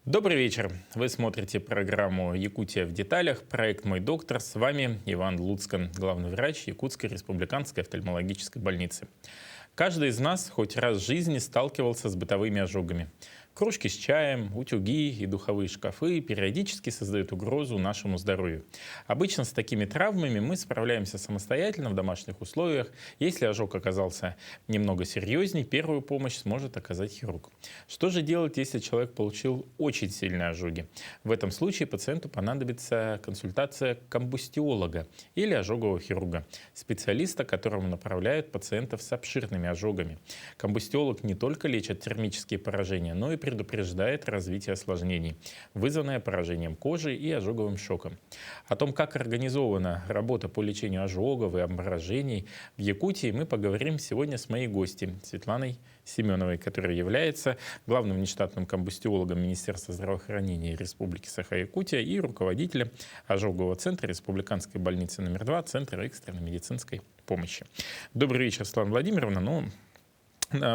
Добрый вечер. Вы смотрите программу «Якутия в деталях», проект «Мой доктор». С вами Иван Луцкан, главный врач Якутской республиканской офтальмологической больницы. Каждый из нас хоть раз в жизни сталкивался с бытовыми ожогами. Кружки с чаем, утюги и духовые шкафы периодически создают угрозу нашему здоровью. Обычно с такими травмами мы справляемся самостоятельно в домашних условиях. Если ожог оказался немного серьезней, первую помощь сможет оказать хирург. Что же делать, если человек получил очень сильные ожоги? В этом случае пациенту понадобится консультация комбустиолога или ожогового хирурга, специалиста, которому направляют пациентов с обширными ожогами. Комбустиолог не только лечит термические поражения, но и предупреждает развитие осложнений, вызванное поражением кожи и ожоговым шоком. О том, как организована работа по лечению ожогов и обморожений в Якутии, мы поговорим сегодня с моей гостьей Светланой Семеновой, которая является главным внештатным комбустиологом Министерства здравоохранения Республики Саха-Якутия и руководителем ожогового центра Республиканской больницы номер 2 Центра экстренной медицинской помощи. Добрый вечер, Светлана Владимировна.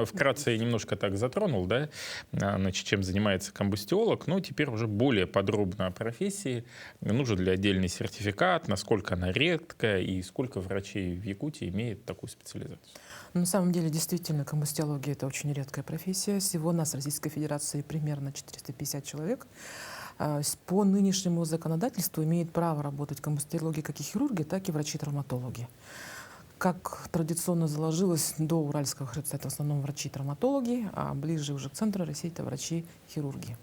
Вкратце я немножко так затронул, да, значит, чем занимается комбустиолог, но теперь уже более подробно о профессии. Нужен ли отдельный сертификат, насколько она редкая и сколько врачей в Якутии имеет такую специализацию? На самом деле, действительно, комбустиология — это очень редкая профессия. Всего у нас в Российской Федерации примерно 450 человек. По нынешнему законодательству имеют право работать комбустиологи как и хирурги, так и врачи-травматологи. Как традиционно заложилось, до Уральского хребта это в основном врачи-травматологи, а ближе уже к центру России это врачи-хирурги.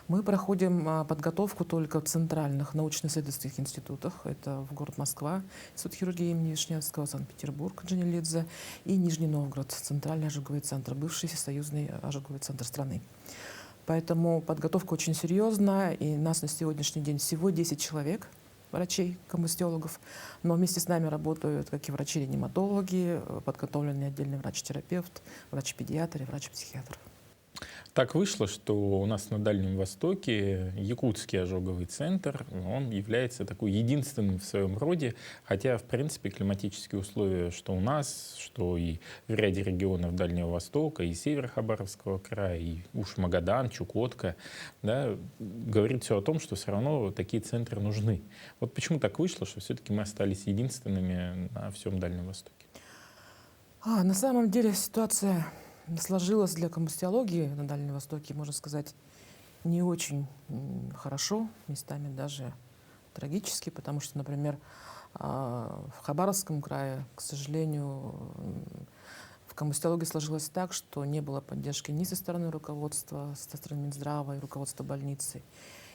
Мы проходим подготовку только в центральных научно-исследовательских институтах. Это в город Москва, Институт хирургии имени Вишневского, Санкт-Петербург, Джанилидзе и Нижний Новгород, центральный ожоговый центр, бывший всесоюзный ожоговый центр страны. Поэтому подготовка очень серьезная, и нас на сегодняшний день всего 10 человек, врачей, комбустиологов, но вместе с нами работают как и врачи-реаниматологи, подготовленный отдельный врач-терапевт, врач-педиатр и врач-психиатр. Так вышло, что у нас на Дальнем Востоке Якутский ожоговый центр, он является такой единственным в своем роде, хотя, в принципе, климатические условия, что у нас, что и в ряде регионов Дальнего Востока, и Северо-Хабаровского края, и уж Магадан, Чукотка, да, говорит все о том, что все равно такие центры нужны. Вот почему так вышло, что все-таки мы остались единственными на всем Дальнем Востоке? На самом деле ситуация сложилась для комбустиологии на Дальнем Востоке, можно сказать, не очень хорошо, местами даже трагически, потому что, например, в Хабаровском крае, к сожалению, в комбустиологии сложилось так, что не было поддержки ни со стороны руководства, со стороны Минздрава и руководства больницы.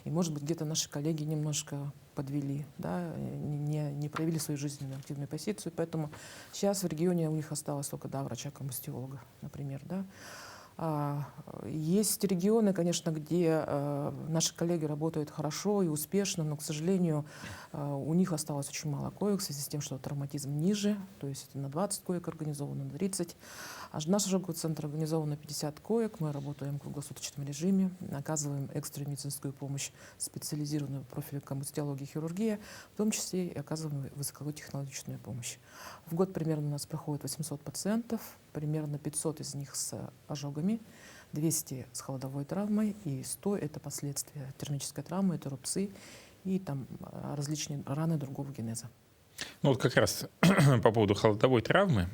И, может быть, где-то наши коллеги немножко подвели, да, не проявили свою жизненную активную позицию. Поэтому сейчас в регионе у них осталось только врача-комбустиолога, например. Да. Есть регионы, конечно, где наши коллеги работают хорошо и успешно, но, к сожалению, у них осталось очень мало коек в связи с тем, что травматизм ниже, то есть это на 20 коек организовано, на 30. Наш ожоговый центр организован на 50 коек, мы работаем в круглосуточном режиме, оказываем экстренную медицинскую помощь, специализированную в профиле комбустиологии и хирургия, в том числе и оказываем высокотехнологичную помощь. В год примерно у нас проходит 800 пациентов, примерно 500 из них с ожогами, 200 с холодовой травмой и 100 — это последствия термической травмы, это рубцы и там различные раны другого генеза. Ну вот как раз по поводу холодовой травмы.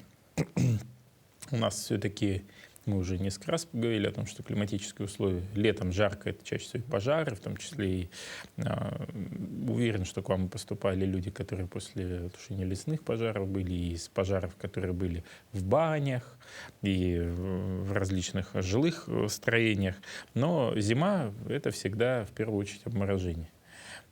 У нас все-таки, мы уже несколько раз поговорили о том, что климатические условия, летом жарко, это чаще всего и пожары, в том числе и уверен, что к вам поступали люди, которые после тушения лесных пожаров были, и из пожаров, которые были в банях, и в различных жилых строениях. Но зима — это всегда в первую очередь обморожение.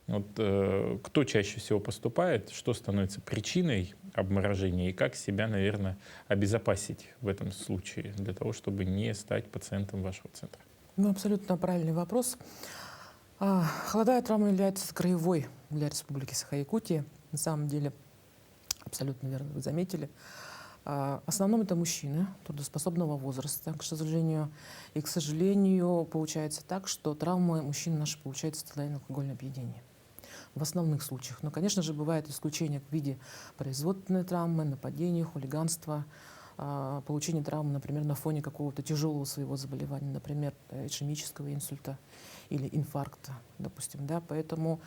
Вот, кто чаще всего поступает, что становится причиной обморожения и как себя, наверное, обезопасить в этом случае для того, чтобы не стать пациентом вашего центра? Ну, абсолютно правильный вопрос. Холодовая травма является краевой для Республики Саха-Якутия. На самом деле, абсолютно верно вы заметили. В основном это мужчины трудоспособного возраста, к сожалению. И, к сожалению, получается так, что травмы мужчин наши получают в состоянии алкогольного опьянения. В основных случаях. Но, конечно же, бывают исключения в виде производственной травмы, нападений, хулиганства. получения травмы, например, на фоне какого-то тяжелого своего заболевания, например, ишемического инсульта или инфаркта, допустим. Да? Поэтому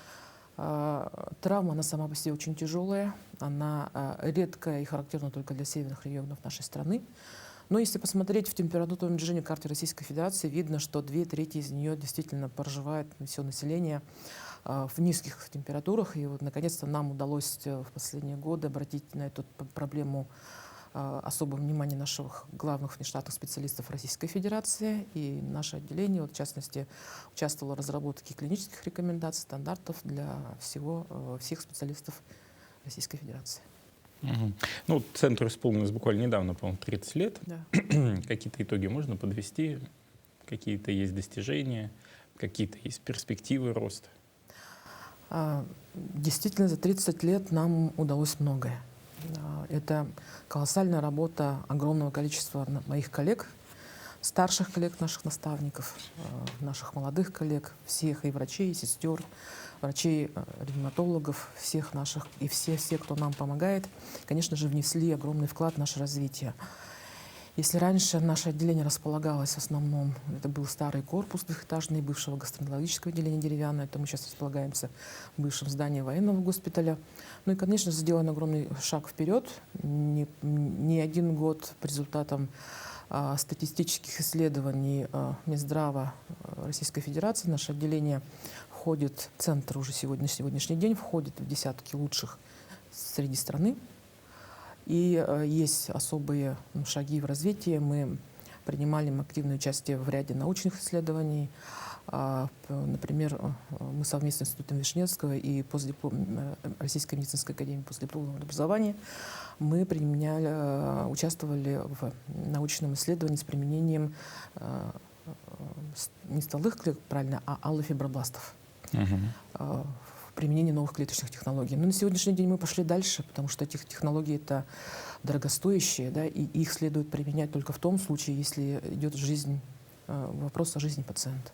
травма, она сама по себе очень тяжелая, она редкая и характерна только для северных регионов нашей страны. Но если посмотреть в температурном движении карты Российской Федерации, видно, что 2/3 из нее действительно проживает все население в низких температурах. И вот, наконец-то, нам удалось в последние годы обратить на эту проблему особое внимание наших главных внештатных специалистов Российской Федерации. И наше отделение, вот, в частности, участвовало в разработке клинических рекомендаций, стандартов для всех специалистов Российской Федерации. Угу. Ну, центру исполнилось буквально недавно, по-моему, 30 лет. Да. Какие-то итоги можно подвести? Какие-то есть достижения? Какие-то есть перспективы роста? Действительно, за 30 лет нам удалось многое. Это колоссальная работа огромного количества моих коллег, старших коллег, наших наставников, наших молодых коллег, всех и врачей, и сестер, врачей, ревматологов, всех наших и все, кто нам помогает, конечно же, внесли огромный вклад в наше развитие. Если раньше наше отделение располагалось в основном, это был старый корпус двухэтажный бывшего гастроэнтерологического отделения деревянное, это мы сейчас располагаемся в бывшем здании военного госпиталя. Ну и, конечно, сделан огромный шаг вперед. Не один год по результатам статистических исследований Минздрава Российской Федерации наше отделение входит, центр уже сегодняшний день входит в десятки лучших среди страны. И есть особые шаги в развитии. Мы принимали активное участие в ряде научных исследований. Например, мы совместно с Институтом Вишневского и Российской медицинской академией постдипломного образования мы участвовали в научном исследовании с применением не стволовых клеток, правильно, а аллофибробластов. В применении новых клеточных технологий. Но на сегодняшний день мы пошли дальше, потому что этих технологий это дорогостоящие, да, и их следует применять только в том случае, если идет вопрос о жизни пациента.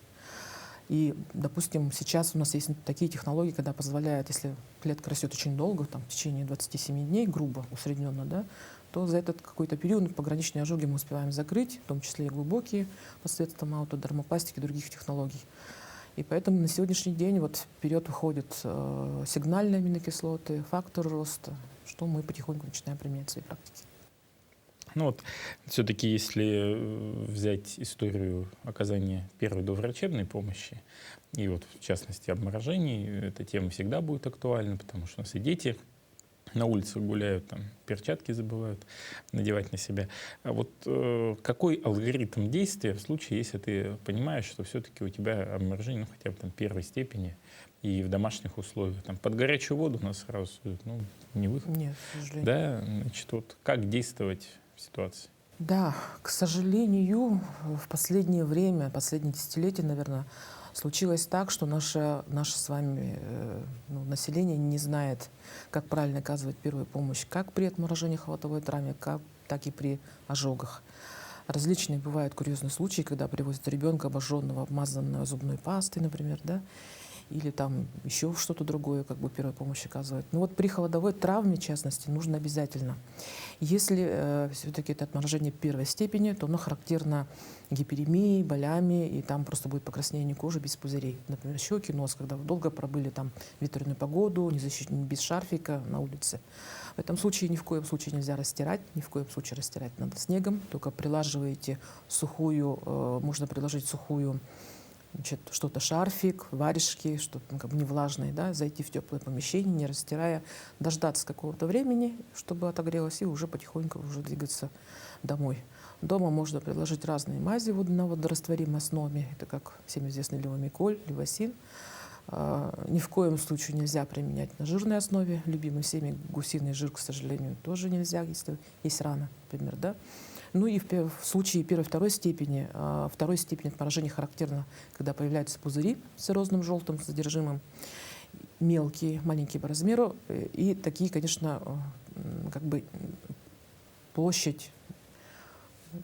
И, допустим, сейчас у нас есть такие технологии, когда позволяют, если клетка растет очень долго, там, в течение 27 дней, грубо, усредненно, да, то за этот какой-то период пограничные ожоги мы успеваем закрыть, в том числе и глубокие, посредством аутодермопластики и других технологий. И поэтому на сегодняшний день вот вперед выходят сигнальные аминокислоты, фактор роста, что мы потихоньку начинаем применять в своей практике. Ну вот, все-таки, если взять историю оказания первой доврачебной помощи, и вот в частности обморожений, эта тема всегда будет актуальна, потому что у нас и дети на улицах гуляют, там перчатки забывают надевать на себя. А вот какой алгоритм действия в случае, если ты понимаешь, что все-таки у тебя обморожение, ну, хотя бы там первой степени, и в домашних условиях, там под горячую воду нас сразу, ну, не выход. Нет, к сожалению. Да, значит, вот как действовать в ситуации? Да, к сожалению, в последнее время, последние десятилетия, наверное, случилось так, что наше с вами население не знает, как правильно оказывать первую помощь, как при отморожении хватовой травме, так и при ожогах. Различные бывают курьезные случаи, когда привозят ребенка обожженного, обмазанного зубной пастой, например, да, или там еще что-то другое, как бы первую помощь оказывает. Но вот при холодовой травме, в частности, нужно обязательно. Если все-таки это отморожение первой степени, то оно характерно гиперемией, болями, и там просто будет покраснение кожи без пузырей. Например, щеки, нос, когда вы долго пробыли там в ветреную погоду, без шарфика на улице. В этом случае ни в коем случае нельзя растирать, ни в коем случае растирать надо снегом, только прилаживаете сухую, можно приложить сухую, что-то шарфик, варежки, что-то как бы не влажное, да, зайти в теплое помещение, не растирая, дождаться какого-то времени, чтобы отогрелось, и уже потихоньку уже двигаться домой. Дома можно приложить разные мази на водорастворимой основе, это как всем известный левомиколь, левосин. Ни в коем случае нельзя применять на жирной основе, любимый всеми гусиный жир, к сожалению, тоже нельзя, если есть рана, например, да. Ну и в случае первой-второй степени отморожения характерно, когда появляются пузыри с циррозным желтым содержимым, мелкие, маленькие по размеру, и такие, конечно, как бы площадь,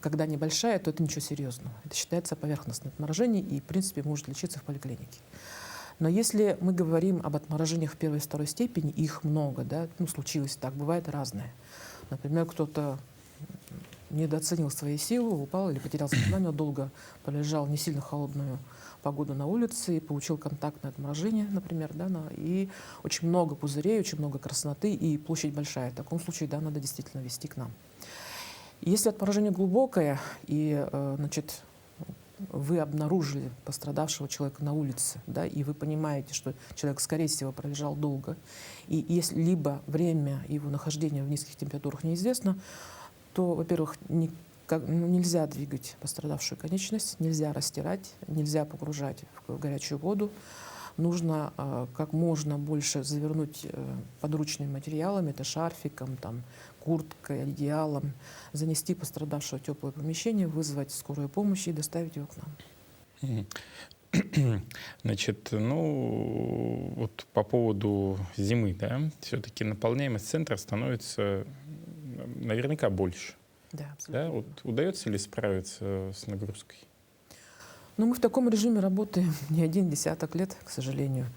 когда небольшая, то это ничего серьезного. Это считается поверхностное отморожение и, в принципе, может лечиться в поликлинике. Но если мы говорим об отморожениях первой и второй степени, их много, да, ну, случилось так, бывает разное. Например, кто-то недооценил свои силы, упал или потерял сознание, долго пролежал в не сильно холодную погоду на улице и получил контактное отморожение, например, да, и очень много пузырей, очень много красноты, и площадь большая. В таком случае, да, надо действительно везти к нам. Если отморожение глубокое, и, значит, вы обнаружили пострадавшего человека на улице, да, и вы понимаете, что человек, скорее всего, пролежал долго, и если либо время его нахождения в низких температурах неизвестно, то, во-первых, нельзя двигать пострадавшую конечность, нельзя растирать, нельзя погружать в горячую воду. Нужно как можно больше завернуть подручными материалами, это шарфиком, там, курткой, одеялом, занести пострадавшего в теплое помещение, вызвать скорую помощь и доставить его к нам. Значит, ну вот по поводу зимы, да, все-таки наполняемость центра становится наверняка больше. Да, абсолютно. Да? Вот удается ли справиться с нагрузкой? Но мы в таком режиме работаем не один десяток лет, к сожалению.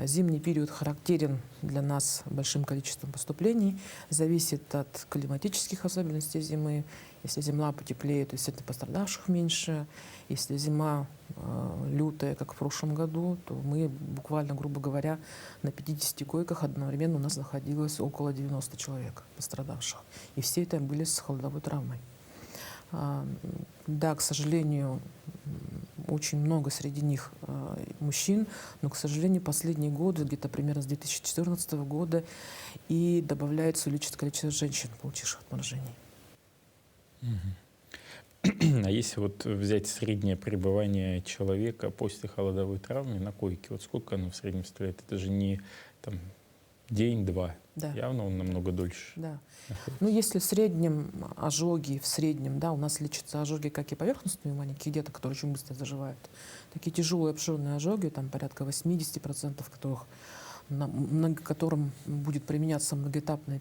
Зимний период характерен для нас большим количеством поступлений, зависит от климатических особенностей зимы. Если зима потеплее, то, естественно, пострадавших меньше. Если зима лютая, как в прошлом году, то мы буквально, грубо говоря, на 50 койках одновременно у нас находилось около 90 человек пострадавших. И все это были с холодовой травмой. Да, к сожалению, очень много среди них мужчин, но, к сожалению, последние годы, где-то примерно с 2014 года, и добавляется увеличится количество женщин, получивших отморожение. А если вот взять среднее пребывание человека после холодовой травмы на койке, вот сколько оно в среднем составляет? Это же не там, день-два. Да. Явно он намного дольше. Да. Ну, если в среднем ожоги, в среднем, да, у нас лечатся ожоги как и поверхностные у маленьких деток, которые очень быстро заживают, такие тяжелые обширные ожоги, там порядка 80%, которым будет применяться многоэтапное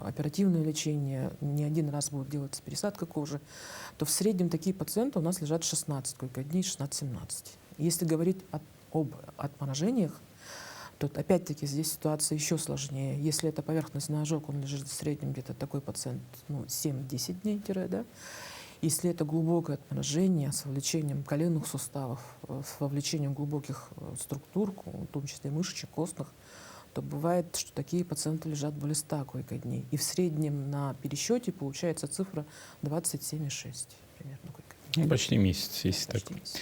оперативное лечение, не один раз будет делаться пересадка кожи, то в среднем такие пациенты у нас лежат 16 койко-дней, 16-17. Если говорить об отморожениях, то опять-таки здесь ситуация еще сложнее. Если это поверхностный ожог, он лежит в среднем где-то такой пациент 7-10 дней, да? Если это глубокое отморожение с вовлечением коленных суставов, с вовлечением глубоких структур, в том числе мышечек, костных, то бывает, что такие пациенты лежат более 100 койко-дней. И в среднем на пересчете получается цифра 27,6 примерно койко-дней. Ну, почти месяц, если Почти так. месяц.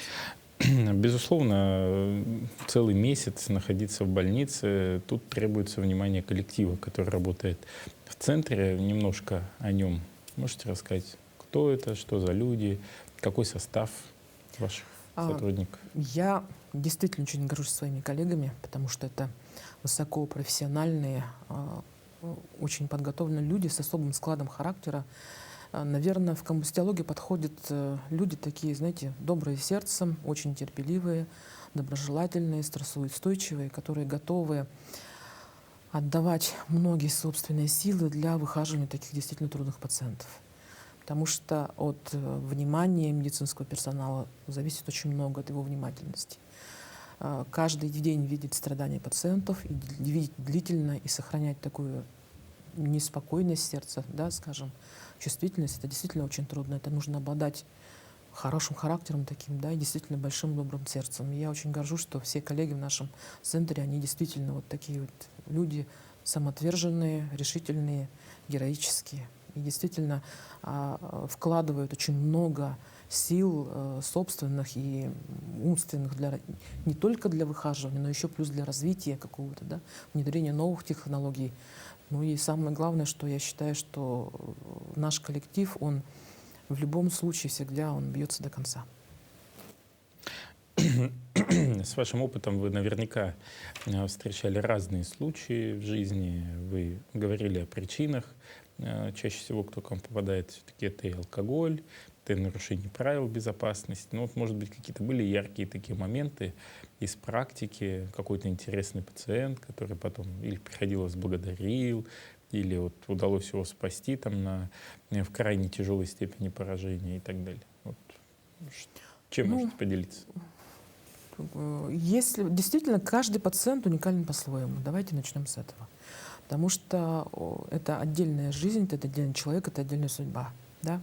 Безусловно, целый месяц находиться в больнице, тут требуется внимание коллектива, который работает в центре. Немножко о нем можете рассказать? Кто это, что за люди, какой состав ваших сотрудников? Я действительно очень горжусь своими коллегами, потому что это высокопрофессиональные, очень подготовленные люди с особым складом характера. Наверное, в комбустиологии подходят люди такие, знаете, добрые сердцем, очень терпеливые, доброжелательные, стрессоустойчивые, которые готовы отдавать многие собственные силы для выхаживания таких действительно трудных пациентов. Потому что от внимания медицинского персонала зависит очень много, от его внимательности. Каждый день видеть страдания пациентов, и видеть длительно и сохранять такую неспокойность сердца, да, скажем, чувствительность, это действительно очень трудно. Это нужно обладать хорошим характером таким, да, и действительно большим добрым сердцем. И я очень горжусь, что все коллеги в нашем центре, они действительно вот такие вот люди самоотверженные, решительные, героические. И действительно вкладывают очень много сил собственных и умственных не только для выхаживания, но еще плюс для развития какого-то, да, внедрения новых технологий. Ну и самое главное, что я считаю, что наш коллектив, он в любом случае всегда он бьется до конца. С вашим опытом вы наверняка встречали разные случаи в жизни. Вы говорили о причинах. Чаще всего, кто к вам попадает, все-таки это и алкоголь, это и нарушение правил безопасности. Ну вот, может быть, какие-то были яркие такие моменты из практики, какой-то интересный пациент, который потом или приходил, вас благодарил, или вот удалось его спасти там в крайне тяжелой степени поражения и так далее. Вот. Чем можете поделиться? Если действительно каждый пациент уникален по-своему, давайте начнем с этого. Потому что это отдельная жизнь, это отдельный человек, это отдельная судьба. Да?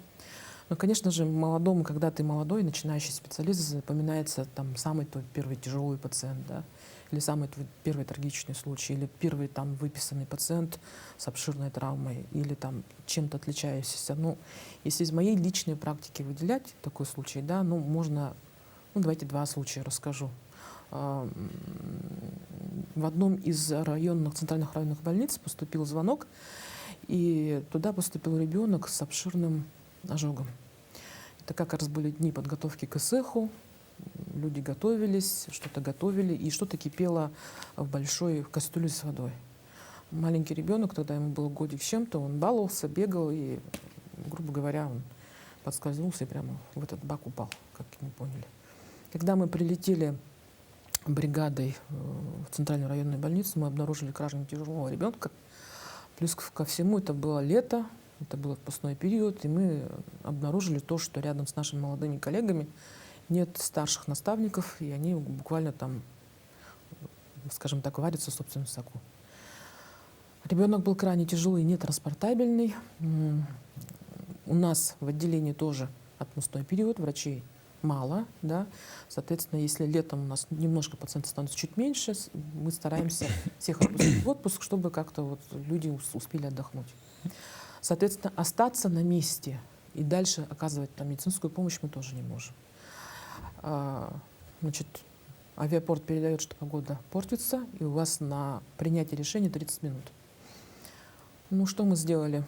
Ну, конечно же, молодому, когда ты молодой, начинающий специалист, запоминается там самый твой первый тяжелый пациент, да, или самый твой первый трагичный случай, или первый там выписанный пациент с обширной травмой, или там чем-то отличающийся. Ну, если из моей личной практики выделять такой случай, да, ну, можно, ну, давайте два случая расскажу. В одном из центральных районных больниц поступил звонок, и туда поступил ребенок с обширным ожогом. Это как раз были дни подготовки к ИСЭХу, люди готовились, что-то готовили, и что-то кипело в большой кастрюле с водой. Маленький ребенок, тогда ему было годик с чем-то, он баловался, бегал, и, грубо говоря, он подскользнулся и прямо в этот бак упал, как мы поняли. Когда мы прилетели бригадой в центральную районную больницу, мы обнаружили крайне тяжелого ребенка. Плюс ко всему это было лето, это был отпускной период, и мы обнаружили то, что рядом с нашими молодыми коллегами нет старших наставников, и они буквально там, скажем так, варятся в собственном соку. Ребенок был крайне тяжелый, нетранспортабельный. У нас в отделении тоже отпускной период, врачей мало, да. Соответственно, если летом у нас немножко пациентов становится чуть меньше, мы стараемся всех отпустить в отпуск, чтобы как-то вот люди успели отдохнуть. Соответственно, остаться на месте и дальше оказывать там медицинскую помощь мы тоже не можем. Значит, авиапорт передает, что погода портится, и у вас на принятие решения 30 минут. Ну, что мы сделали?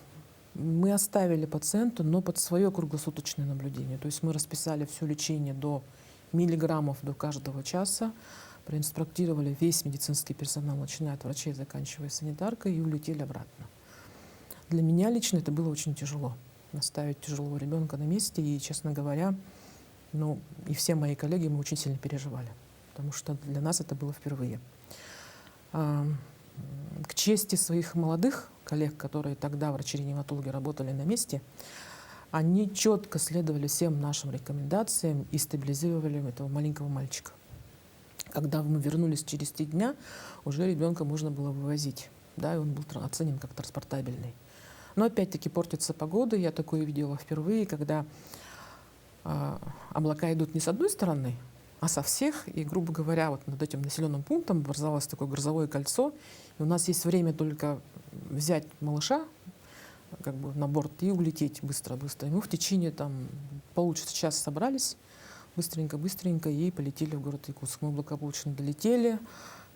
Мы оставили пациента, но под свое круглосуточное наблюдение. То есть мы расписали все лечение до миллиграммов до каждого часа, проинструктировали весь медицинский персонал, начиная от врачей, заканчивая санитаркой, и улетели обратно. Для меня лично это было очень тяжело. Оставить тяжелого ребенка на месте, и, честно говоря, ну, и все мои коллеги, мы очень сильно переживали, потому что для нас это было впервые. К чести своих молодых коллег, которые тогда, врачи-реаниматологи, работали на месте, они четко следовали всем нашим рекомендациям и стабилизировали этого маленького мальчика. Когда мы вернулись через 3 дня, уже ребенка можно было вывозить, да, и он был оценен как транспортабельный. Но опять-таки портится погода, я такое видела впервые, когда облака идут не с одной стороны, а со всех, и, грубо говоря, вот над этим населенным пунктом образовалось такое грозовое кольцо, и у нас есть время только взять малыша как бы на борт и улететь быстро-быстро. И мы в течение там получаса часа собрались, быстренько-быстренько, и полетели в город Якутск. Мы благополучно долетели.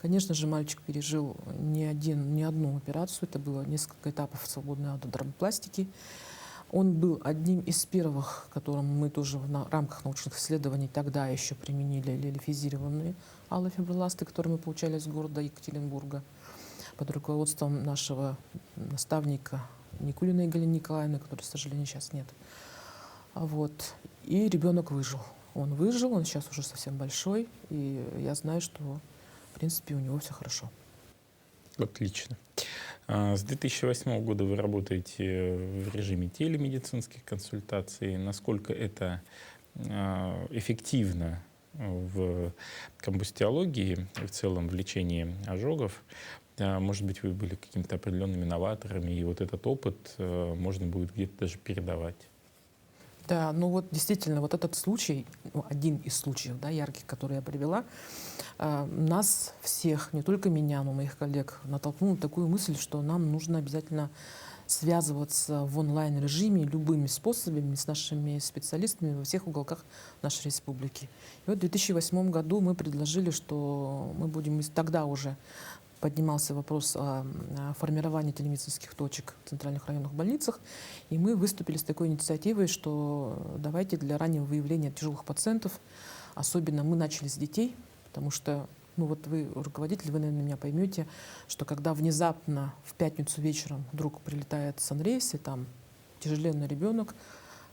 Конечно же, мальчик пережил не одну операцию, это было несколько этапов свободной аутодермопластики. Он был одним из первых, которым мы тоже в рамках научных исследований тогда еще применили лилифизированные аллофибриласты, которые мы получали из города Екатеринбурга под руководством нашего наставника Никулиной Галины Николаевны, которой, к сожалению, сейчас нет. Вот. И ребенок выжил. Он выжил, он сейчас уже совсем большой, и я знаю, что, в принципе, у него все хорошо. Отлично. С 2008 года вы работаете в режиме телемедицинских консультаций. Насколько это эффективно в комбустиологии, в целом в лечении ожогов? Может быть, вы были какими-то определенными новаторами, и вот этот опыт можно будет где-то даже передавать? Да, ну вот действительно, вот этот случай, один из случаев, да, ярких, которые я привела, нас всех, не только меня, но и моих коллег, натолкнул на такую мысль, что нам нужно обязательно связываться в онлайн-режиме любыми способами с нашими специалистами во всех уголках нашей республики. И вот в 2008 году мы предложили, что мы будем, тогда уже поднимался вопрос о формировании телемедицинских точек в центральных районных больницах, и мы выступили с такой инициативой, что давайте для раннего выявления тяжелых пациентов, особенно мы начали с детей, потому что, ну вот вы, руководитель, вы, наверное, меня поймете, что когда внезапно в пятницу вечером вдруг прилетает санрейс, и там тяжеленный ребенок,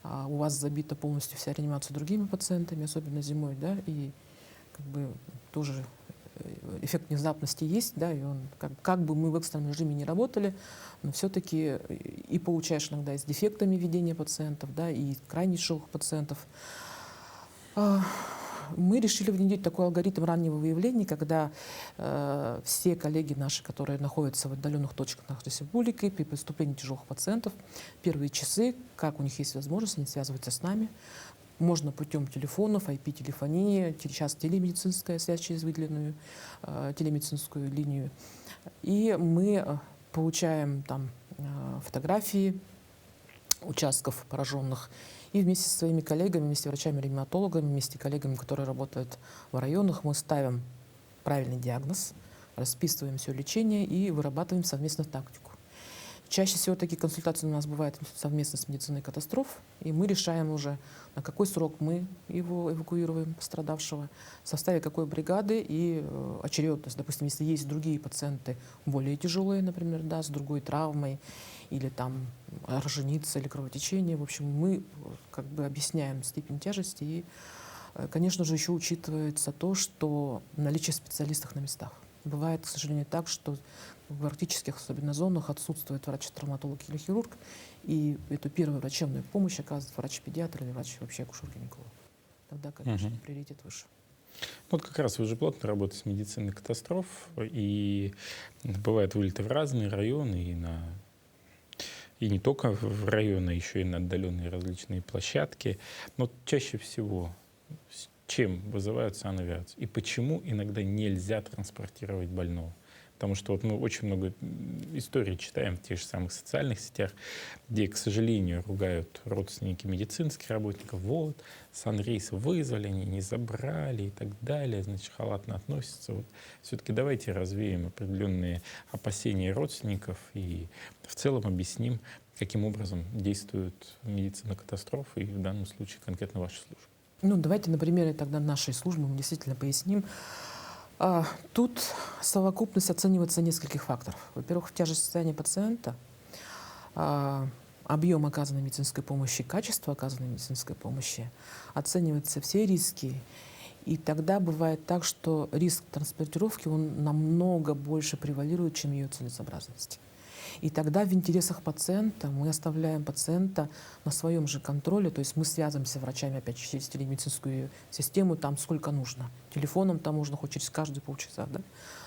а у вас забита полностью вся реанимация другими пациентами, особенно зимой, да, и как бы тоже эффект внезапности есть, да, и он, как бы мы в экстренном режиме не работали, но все-таки и получаешь иногда и с дефектами ведения пациентов, да, и крайне тяжелых пациентов. Мы решили внедрить такой алгоритм раннего выявления, когда все коллеги наши, которые находятся в отдаленных точках нашей республики, при поступлении тяжелых пациентов, первые часы, как у них есть возможность, они связываются с нами. Можно путем телефонов, IP-телефонии, сейчас телемедицинская связь через выделенную телемедицинскую линию. И мы получаем там фотографии участков пораженных. И вместе со своими коллегами, вместе с врачами-реаниматологами, вместе с коллегами, которые работают в районах, мы ставим правильный диагноз, расписываем все лечение и вырабатываем совместно тактику. Чаще всего такие консультации у нас бывают совместно с медициной катастроф, и мы решаем уже, на какой срок мы его эвакуируем, пострадавшего, в составе какой бригады и очередность. Допустим, если есть другие пациенты более тяжелые, например, да, с другой травмой, или там роженица, или кровотечение, в общем, мы как бы объясняем степень тяжести, и, конечно же, еще учитывается то, что наличие специалистов на местах. Бывает, к сожалению, так, что в арктических, особенно зонах, отсутствует врач-травматолог или хирург, и эту первую врачебную помощь оказывает врач-педиатр или врач вообще акушер-гинеколог. Тогда, конечно, приоритет выше. Ну, вот как раз вы же плотно работаете с медициной катастроф, и бывают вылеты в разные районы, и не только в районы, а еще и на отдаленные различные площадки. Но чаще всего с чем вызывают санавиацию? И почему иногда нельзя транспортировать больного? Потому что вот мы очень много историй читаем в тех же самых социальных сетях, где, к сожалению, ругают родственники медицинских работников. Вот, санрейс вызвали, они не забрали и так далее, значит, халатно относятся. Вот. Все-таки давайте развеем определенные опасения родственников и в целом объясним, каким образом действует медицина катастроф и в данном случае конкретно ваша служба. Ну, давайте на примере тогда нашей службы мы действительно поясним. Тут совокупность оценивается нескольких факторов. Во-первых, тяжесть состояния пациента, объем оказанной медицинской помощи, качество оказанной медицинской помощи, оцениваются все риски. И тогда бывает так, что риск транспортировки он намного больше превалирует, чем ее целесообразность. И тогда в интересах пациента мы оставляем пациента на своем же контроле, то есть мы связываемся с врачами опять через телемедицинскую систему, там сколько нужно. Телефоном там можно хоть через каждые полчаса, да,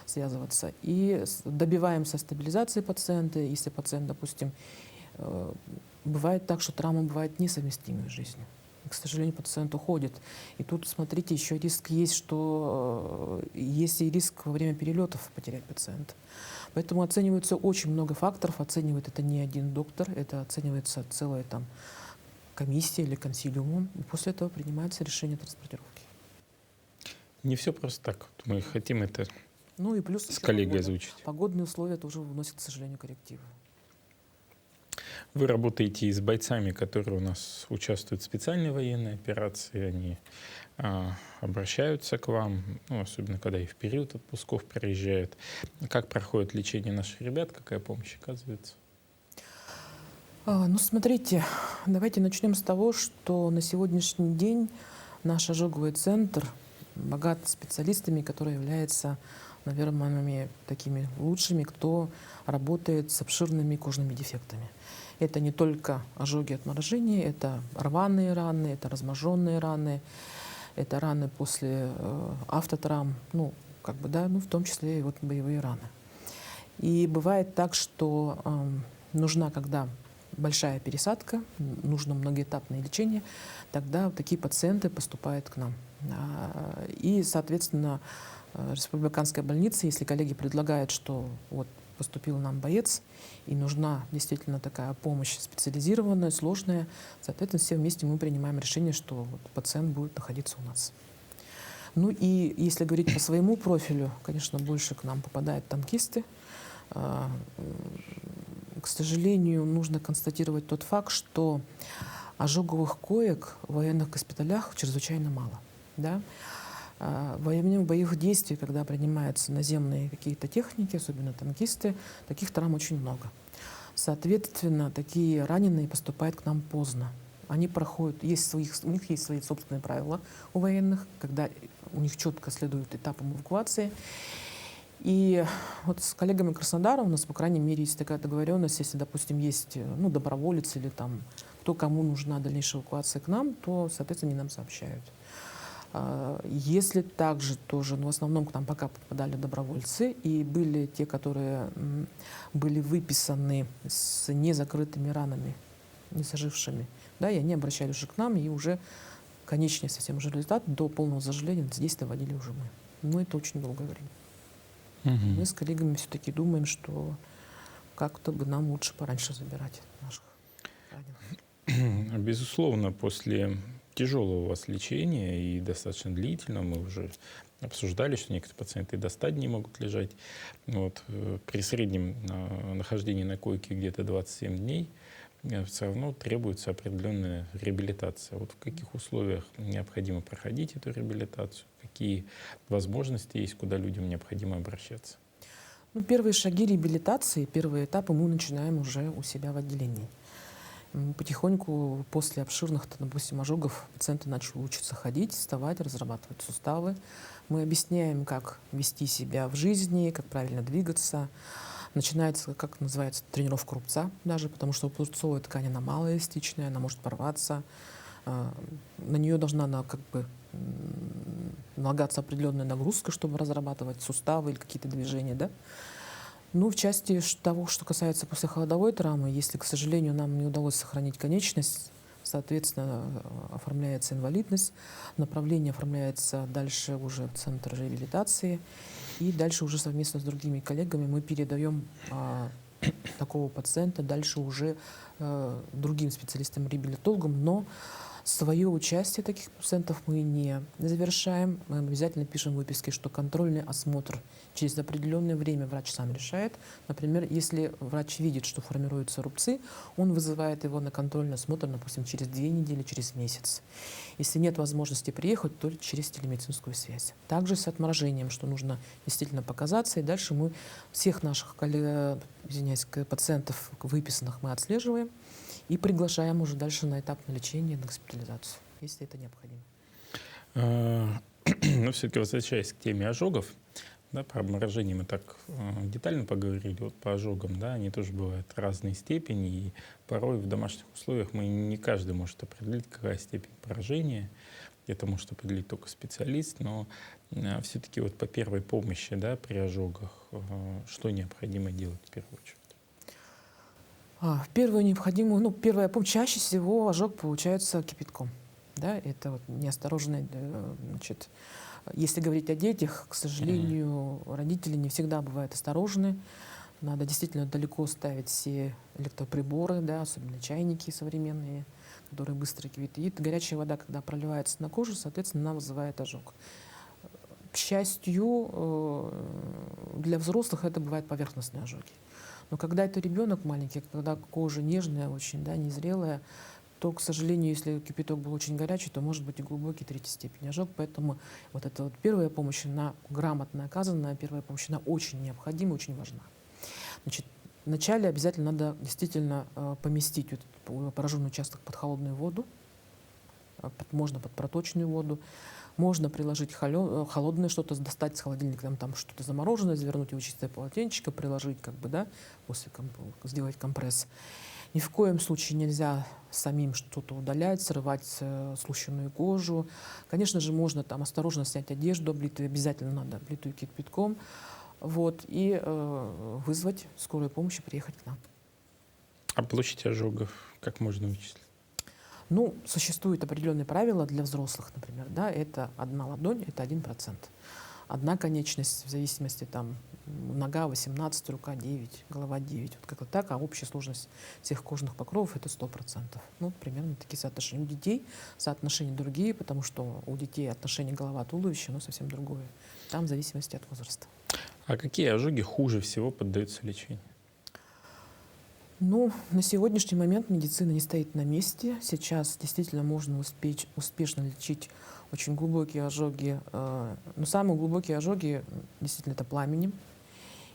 связываться. И добиваемся стабилизации пациента. Если пациент, допустим, бывает так, что травма бывает несовместимой с жизнью. И, к сожалению, пациент уходит. И тут, смотрите, еще риск есть, что есть и риск во время перелетов потерять пациента. Поэтому оценивается очень много факторов. Оценивает это не один доктор, это оценивается целая там комиссия или консилиум. И после этого принимается решение транспортировки. Не все просто так. Мы хотим это ну и плюс с коллегой озвучить. Погодные условия тоже вносят, к сожалению, коррективы. Вы работаете и с бойцами, которые у нас участвуют в специальной военной операции. Они обращаются к вам, ну, особенно когда и в период отпусков приезжают. Как проходит лечение наших ребят, какая помощь оказывается? Ну, смотрите, давайте начнем с того, что на сегодняшний день наш ожоговый центр богат специалистами, которые являются, наверное, такими лучшими, кто работает с обширными кожными дефектами. Это не только ожоги от морожения, это рваные раны, это разможженные раны, это раны после автотравм, ну, как бы, да, ну, в том числе и вот боевые раны. И бывает так, что нужна, когда большая пересадка, нужно многоэтапное лечение, тогда такие пациенты поступают к нам. И, соответственно, республиканская больница, если коллеги предлагают, что вот поступил нам боец, и нужна действительно такая помощь специализированная, сложная, соответственно, все вместе мы принимаем решение, что вот пациент будет находиться у нас. Ну и если говорить по своему профилю, конечно, больше к нам попадают танкисты. К сожалению, нужно констатировать тот факт, что ожоговых коек в военных госпиталях чрезвычайно мало. Да? Во время боевых действий, когда принимаются наземные какие-то техники, особенно танкисты, таких травм очень много. Соответственно, такие раненые поступают к нам поздно. Они проходят, у них есть свои собственные правила у военных, когда у них четко следуют этапам эвакуации. И вот с коллегами Краснодара у нас, по крайней мере, есть такая договоренность, если, допустим, есть доброволец или там кто кому нужна дальнейшая эвакуация к нам, то, соответственно, они нам сообщают. Если также тоже, в основном к нам пока попадали добровольцы, и были те, которые были выписаны с незакрытыми ранами, не зажившими, да, и они обращались уже к нам, и уже конечный совсем уже результат до полного заживления здесь доводили уже мы. Но это очень долгое время. Мгм. Мы с коллегами все-таки думаем, что как-то бы нам лучше пораньше забирать наших раненых. Безусловно, после тяжелого у вас лечения и достаточно длительного, мы уже обсуждали, что некоторые пациенты и до 100 дней могут лежать. Вот, при среднем нахождении на койке где-то 27 дней все равно требуется определенная реабилитация. Вот в каких условиях необходимо проходить эту реабилитацию, какие возможности есть, куда людям необходимо обращаться? Ну, первые шаги реабилитации, первые этапы мы начинаем уже у себя в отделении. Потихоньку после обширных, допустим, ожогов пациенты начали учиться ходить, вставать, разрабатывать суставы. Мы объясняем, как вести себя в жизни, как правильно двигаться. Начинается, как называется, тренировка рубца даже, потому что рубцовая ткань, она малоэластичная, она может порваться. На нее должна налагаться определенная нагрузка, чтобы разрабатывать суставы или какие-то движения, да. Ну, в части того, что касается послехолодовой травмы, если, к сожалению, нам не удалось сохранить конечность, соответственно, оформляется инвалидность, направление оформляется дальше уже в центр реабилитации, и дальше уже совместно с другими коллегами мы передаем такого пациента дальше уже другим специалистам-реабилитологам, но свое участие таких пациентов мы не завершаем. Мы обязательно пишем в выписке, что контрольный осмотр через определенное время врач сам решает. Например, если врач видит, что формируются рубцы, он вызывает его на контрольный осмотр, допустим, через 2 недели, через месяц. Если нет возможности приехать, то через телемедицинскую связь. Также с отморожением, что нужно действительно показаться, и дальше мы всех наших пациентов выписанных мы отслеживаем и приглашаем уже дальше на этап лечения, на госпитализацию, если это необходимо. Но все-таки возвращаясь к теме ожогов, да, про обморожение мы так детально поговорили, вот по ожогам, да, они тоже бывают разной степени, и порой в домашних условиях не каждый может определить, какая степень поражения, это может определить только специалист, но все-таки вот по первой помощи, да, при ожогах, что необходимо делать в первую очередь? Первая помощь, чаще всего ожог получается кипятком. Да, это вот неосторожный, значит, если говорить о детях, к сожалению, родители не всегда бывают осторожны. Надо действительно далеко ставить все электроприборы, да, особенно чайники современные, которые быстро кипятят. Горячая вода, когда проливается на кожу, соответственно, она вызывает ожог. К счастью, для взрослых это бывают поверхностные ожоги. Но когда это ребенок маленький, когда кожа нежная, очень, да, незрелая, то, к сожалению, если кипяток был очень горячий, то может быть и глубокий 3-й степени ожог. Поэтому вот эта вот первая помощь, она грамотно оказанная, первая помощь, она очень необходима, очень важна. Значит, вначале обязательно надо действительно поместить этот пораженный участок под холодную воду, можно под проточную воду. Можно приложить холодное что-то, достать с холодильника, там что-то замороженное, завернуть его в чистое полотенчико, приложить, да, сделать компресс. Ни в коем случае нельзя самим что-то удалять, срывать слущенную кожу. Конечно же, можно там осторожно снять одежду облитую, обязательно надо облитую кипятком, вот, и вызвать скорую помощь и приехать к нам. А площадь ожогов как можно вычислить? Ну, существуют определенные правила для взрослых, например, да, это 1 ладонь, это 1%. Одна конечность, в зависимости, там, нога 18, рука 9, голова 9, вот как-то так, а общая сложность всех кожных покровов это 100%. Ну, примерно такие соотношения. У детей соотношения другие, потому что у детей отношение голова-туловище, оно совсем другое. Там в зависимости от возраста. А какие ожоги хуже всего поддаются лечению? Ну, на сегодняшний момент медицина не стоит на месте. Сейчас действительно можно успешно лечить очень глубокие ожоги. Но самые глубокие ожоги действительно это пламенем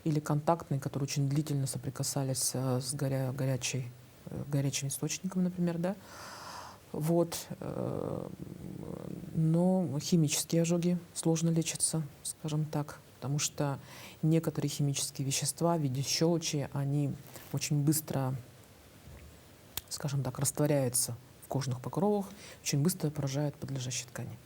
или контактные, которые очень длительно соприкасались с горячим источником, например, да. Вот. Но химические ожоги сложно лечатся, скажем так, потому что некоторые химические вещества в виде щелочи, они очень быстро, скажем так, растворяются в кожных покровах, очень быстро поражают подлежащие ткани.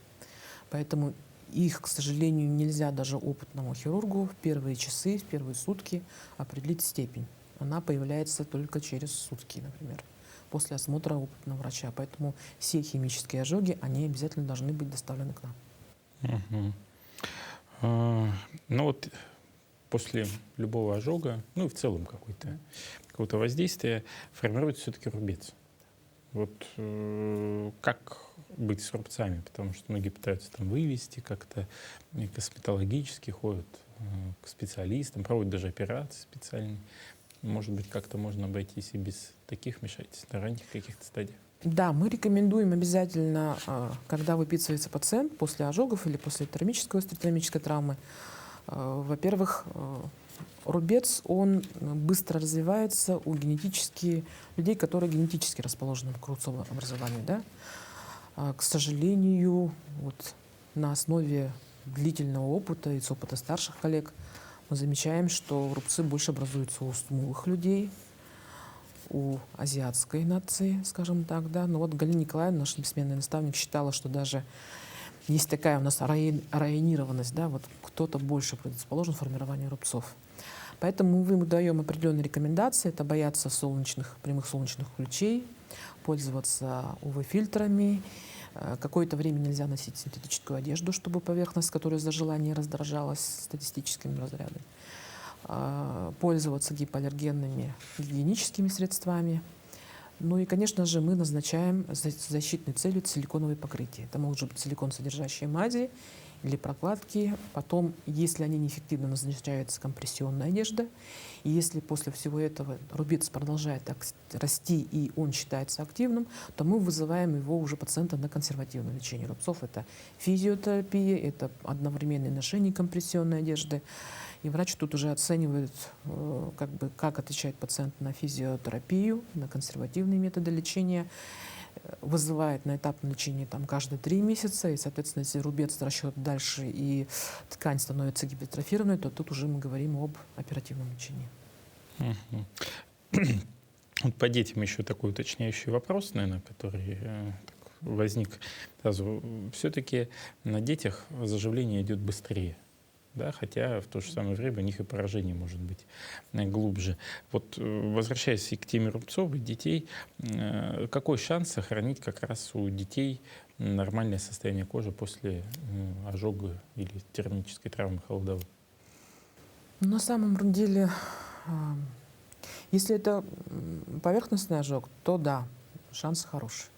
Поэтому их, к сожалению, нельзя даже опытному хирургу в первые часы, в первые сутки определить степень. Она появляется только через сутки, например, после осмотра опытного врача. Поэтому все химические ожоги, они обязательно должны быть доставлены к нам. Мгм. Ну вот после любого ожога, ну и в целом какого-то воздействия формируется все-таки рубец. Вот как быть с рубцами? Потому что многие пытаются там вывести как-то, и косметологически ходят к специалистам, проводят даже операции специальные. Может быть, как-то можно обойтись и без таких вмешательств на ранних каких-то стадиях. Да, мы рекомендуем обязательно, когда выписывается пациент после ожогов или после термической, острой травмы, во-первых, рубец, он быстро развивается у людей, которые генетически расположены к рубцовому образованию. Да? К сожалению, вот на основе длительного опыта и с опыта старших коллег мы замечаем, что рубцы больше образуются у смуглых людей, у азиатской нации, скажем так. Да? Но вот Галина Николаевна, наш бессменный наставник, считала, что даже есть такая у нас районированность, да, вот кто-то больше предрасположен к формированию рубцов. Поэтому мы ему даем определенные рекомендации. Это бояться прямых солнечных лучей, пользоваться УВ-фильтрами. Какое-то время нельзя носить синтетическую одежду, чтобы поверхность, которая зажила, не раздражалась статистическими разрядами. Пользоваться гипоаллергенными гигиеническими средствами. Ну и, конечно же, мы назначаем с защитной целью силиконовые покрытия. Это могут быть силикон, содержащие мази или прокладки. Потом, если они неэффективны, назначается компрессионная одежда. И если после всего этого рубец продолжает расти и он считается активным, то мы вызываем его уже пациента на консервативное лечение рубцов. Это физиотерапия, это одновременное ношение компрессионной одежды. И врач тут уже оценивает, как отвечает пациент на физиотерапию, на консервативные методы лечения, вызывает на этапное лечение каждые 3 месяца. И, соответственно, если рубец растет дальше и ткань становится гипертрофированной, то тут уже мы говорим об оперативном лечении. Вот по детям еще такой уточняющий вопрос, наверное, который возник сразу. Все-таки на детях заживление идет быстрее. Да, хотя в то же самое время у них и поражение может быть глубже. Вот возвращаясь к теме рубцов и детей, какой шанс сохранить как раз у детей нормальное состояние кожи после ожога или термической травмы холодовой? На самом деле, если это поверхностный ожог, то да, шансы хорошие.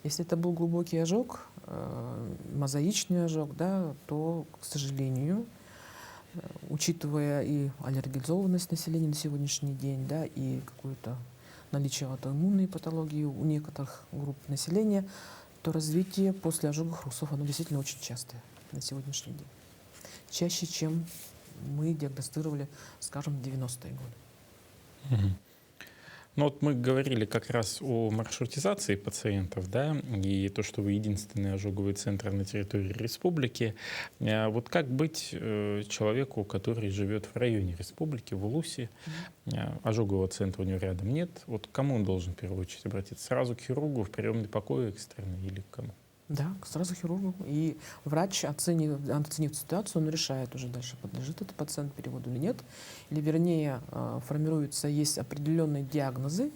Если это был глубокий ожог, мозаичный ожог, да, то, к сожалению, учитывая и аллергизованность населения на сегодняшний день, да, и какое-то наличие аутоиммунной патологии у некоторых групп населения, то развитие после ожогов рубцов, оно действительно очень частое на сегодняшний день. Чаще, чем мы диагностировали, скажем, в 90-е годы. Ну вот мы говорили как раз о маршрутизации пациентов, да, и то, что вы единственный ожоговый центр на территории республики. Вот как быть человеку, который живет в районе республики, в Улусе, ожогового центра у него рядом нет, вот к кому он должен в первую очередь обратиться? Сразу к хирургу в приемный покой экстренный или к кому? Да, сразу к хирургу. И врач, оценив ситуацию, он решает уже дальше, подлежит этот пациент переводу или нет. Или, вернее, есть определенные диагнозы.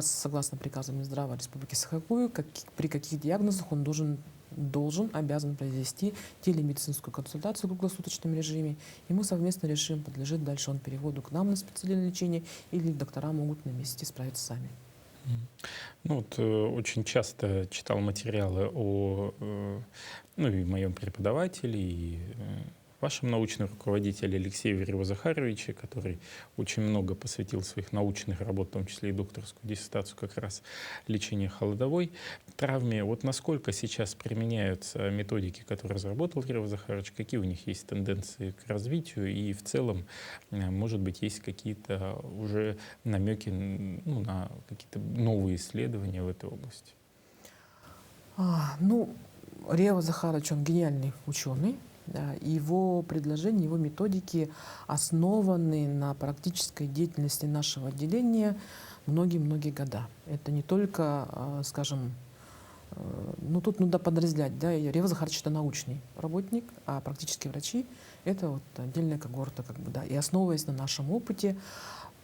Согласно приказу Минздрава Республики Саха-Якутия, при каких диагнозах он обязан произвести телемедицинскую консультацию в круглосуточном режиме. И мы совместно решим, подлежит дальше он переводу к нам на специальное лечение, или доктора могут на месте справиться сами. Ну вот очень часто читал материалы о, ну и моем преподавателе, и вашем научном руководителе Алексее Верево-Захаровиче, который очень много посвятил своих научных работ, в том числе и докторскую диссертацию, как раз лечению холодовой травме. Вот насколько сейчас применяются методики, которые разработал Верево-Захарович, какие у них есть тенденции к развитию, и в целом, может быть, есть какие-то уже намеки на какие-то новые исследования в этой области? Верево-Захарович, он гениальный ученый. Да, его предложения, его методики основаны на практической деятельности нашего отделения многие-многие года. Это не только, скажем, Ну, тут надо подразделять, да, и Рева Захарович — это научный работник, а практические врачи — это вот отдельная когорта, как бы, да. И основываясь на нашем опыте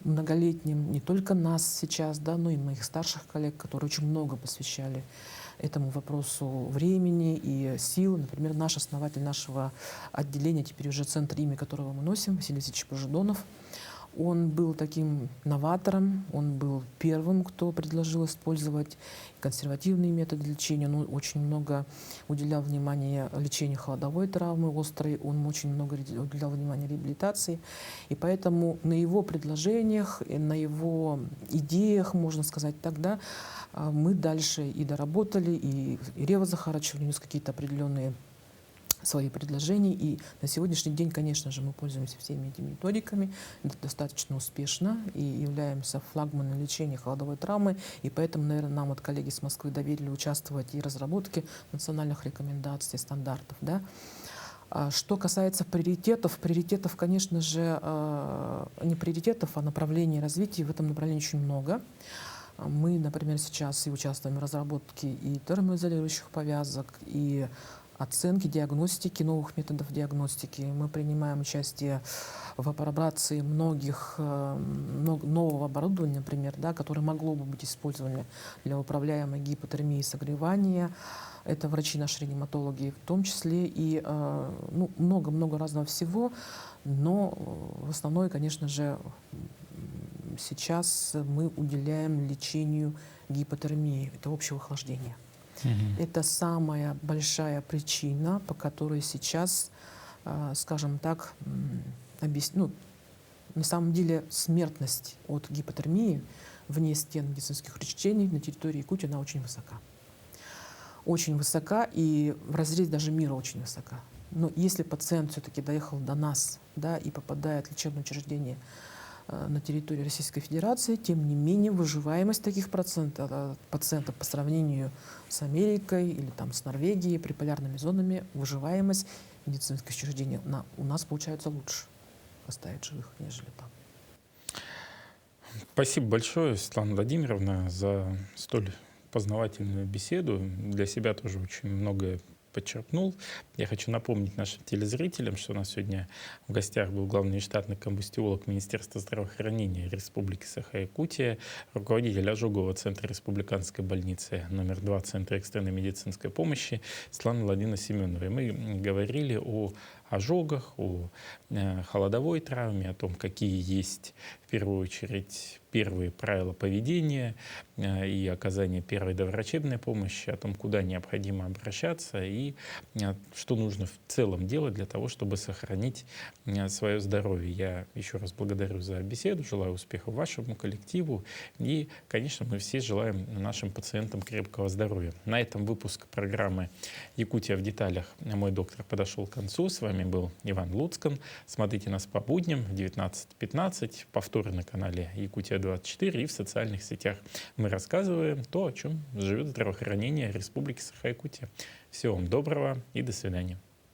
многолетнем, не только нас сейчас, да, но и моих старших коллег, которые очень много посвящали этому вопросу времени и сил. Например, наш основатель нашего отделения, теперь уже центр, имя которого мы носим, Василий Васильевич Пожидонов, он был таким новатором, он был первым, кто предложил использовать консервативные методы лечения. Он очень много уделял внимания лечению холодовой травмы острой, он очень много уделял внимания реабилитации. И поэтому на его предложениях, на его идеях, можно сказать, тогда мы дальше и доработали, и Рева Захарович внес какие-то определенные свои предложения. И на сегодняшний день, конечно же, мы пользуемся всеми этими методиками достаточно успешно и являемся флагманом лечения холодовой травмы. И поэтому, наверное, нам вот коллеги с Москвы доверили участвовать и в разработке национальных рекомендаций, стандартов. Да? Что касается приоритетов, конечно же, не приоритетов, а направлений развития. В этом направлении очень много. Мы, например, сейчас и участвуем в разработке и термоизолирующих повязок, и оценки, диагностики, новых методов диагностики. Мы принимаем участие в апробации нового оборудования, например, да, которое могло бы быть использовано для управляемой гипотермии и согревания. Это врачи, наши реаниматологи в том числе, и много-много разного всего. Но в основном, конечно же, сейчас мы уделяем лечению гипотермии, это общего охлаждения. Это самая большая причина, по которой сейчас, скажем так, на самом деле смертность от гипотермии вне стен медицинских учреждений на территории Якутии, она очень высока. Очень высока, и в разрезе даже мира очень высока. Но если пациент все-таки доехал до нас, да, и попадает в лечебное учреждение на территории Российской Федерации, тем не менее выживаемость таких пациентов по сравнению с Америкой или там, с Норвегией, приполярными зонами, выживаемость медицинских учреждений у нас получается лучше оставить живых, нежели там. Спасибо большое, Светлана Владимировна, за столь познавательную беседу. Для себя тоже очень многое подчеркнул. Я хочу напомнить нашим телезрителям, что у нас сегодня в гостях был главный штатный комбустиолог Министерства здравоохранения Республики Саха-Якутия, руководитель ожогового центра Республиканской больницы номер 2 Центра экстренной медицинской помощи Светлана Владимировна Семенова. И мы говорили о ожогах, о холодовой травме, о том, какие есть в первую очередь первые правила поведения и оказания первой доврачебной помощи, о том, куда необходимо обращаться и что нужно в целом делать для того, чтобы сохранить свое здоровье. Я еще раз благодарю за беседу, желаю успехов вашему коллективу и, конечно, мы все желаем нашим пациентам крепкого здоровья. На этом выпуск программы «Якутия в деталях. Мой доктор» подошел к концу. С вами был Иван Луцкан. Смотрите нас по будням в 19:15, повторы на канале «Якутия-24» и в социальных сетях. Мы рассказываем то, о чем живет здравоохранение Республики Саха-Якутия. Всего вам доброго и до свидания.